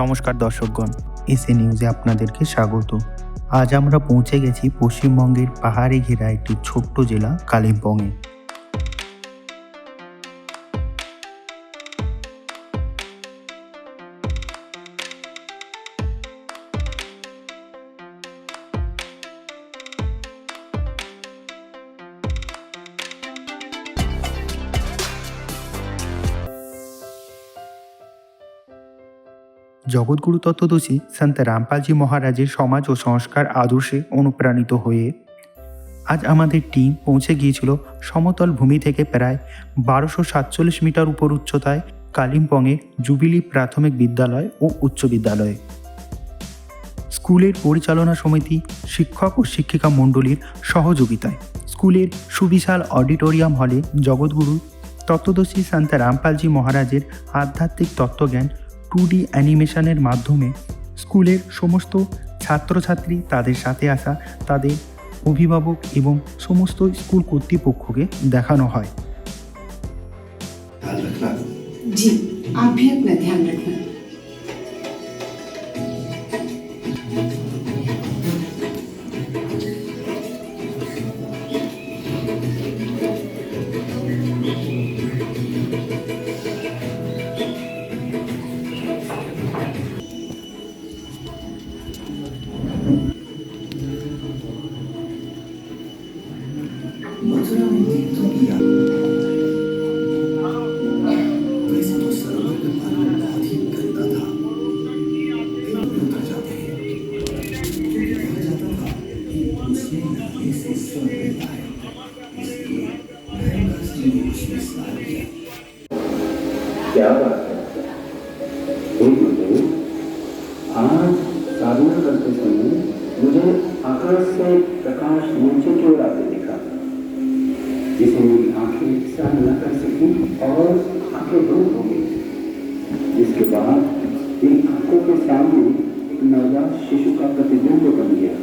নমস্কার দর্শকগণ, এসএ নিউজে আপনাদেরকে স্বাগত। আজ আমরা পৌঁছে গেছি পশ্চিমবঙ্গের পাহাড়ে ঘেরা একটি ছোট্ট জেলা কালিম্পংয়ে। জগৎগুরু তত্ত্বদর্শী সন্ত রামপালজি মহারাজের সমাজ ও সংস্কার আদর্শে অনুপ্রাণিত হয়ে আজ আমাদের টিম পৌঁছে গিয়েছিল সমতল ভূমি থেকে প্রায় 1247 মিটার উপর উচ্চতায় কালিম্পংয়ের জুবিলি প্রাথমিক বিদ্যালয় ও উচ্চ বিদ্যালয়ে। স্কুলের পরিচালনা সমিতি, শিক্ষক ও শিক্ষিকা মণ্ডলীর সহযোগিতায় স্কুলের সুবিশাল অডিটোরিয়াম হলে জগৎগুরু তত্ত্বদর্শী সন্ত রামপালজি মহারাজের আধ্যাত্মিক তত্ত্বজ্ঞান 2D অ্যানিমেশনের মাধ্যমে স্কুলের সমস্ত ছাত্রছাত্রী, তাদের সাথে আসা তাদের অভিভাবক এবং সমস্ত স্কুল কর্তৃপক্ষকে দেখানো হয়। जी, आप भी अपना ध्यान रखना। मथुरा में तीर्थों की यात्रा वैसे तो सरोवर में पानी बहुत ही गंदा था। फिर उतर जाते हैं, कहा जाता था कि उसमें नहाने से स्वर्ग मिलता है, इसलिए गंगा जी ने उसमें स्नान किया। क्या बात है, एक मुझे आज साधना करते समय मुझे आकाश से प्रकाश नीचे की ओर आते दिखा, जिसे मेरी आंखें सहन न कर सकी और आंखें बंद हो गई, जिसके बाद इन आंखों के सामने एक नवजात शिशु का प्रतिबिंब बन गया।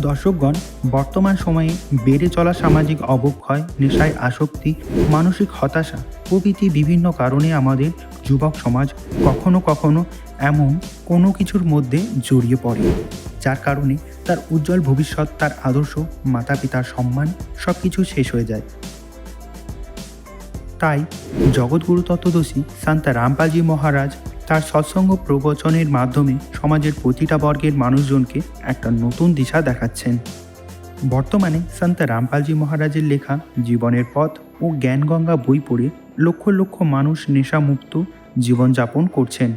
দর্শকগণ, বর্তমান সময়ে বেড়ে চলা সামাজিক অবক্ষয়, নেশায় আসক্তি, মানসিক হতাশা প্রভৃতি বিভিন্ন কারণে আমাদের যুবক সমাজ কখনো কখনো এমন কোনো কিছুর মধ্যে জড়িয়ে পড়ে, যার কারণে তার উজ্জ্বল ভবিষ্যৎ, তার আদর্শ, মাতা পিতার সম্মান সব কিছু শেষ হয়ে যায়। তাই জগৎগুরু তত্ত্বদর্শী সন্ত রামপালজি মহারাজ তার সৎসঙ্গ প্রবচনের মাধ্যমে সমাজের প্রতিটা বর্গের মানুষজনকে একটা নতুন দিশা দেখাচ্ছেন। বর্তমানে সন্ত রামপালজি মহারাজের লেখা জীবনের পথ ও জ্ঞানগঙ্গা বই পড়ে লক্ষ লক্ষ মানুষ নেশামুক্ত জীবনযাপন করছেন।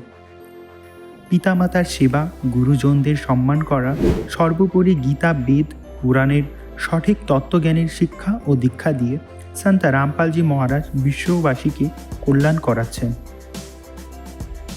পিতামাতার সেবা, গুরুজনদের সম্মান করা, সর্বোপরি গীতা, বেদ, পুরাণের সঠিক তত্ত্বজ্ঞানের শিক্ষা ও দীক্ষা দিয়ে সন্ত রামপালজি মহারাজ বিশ্ববাসীকে কল্যাণ করাচ্ছেন।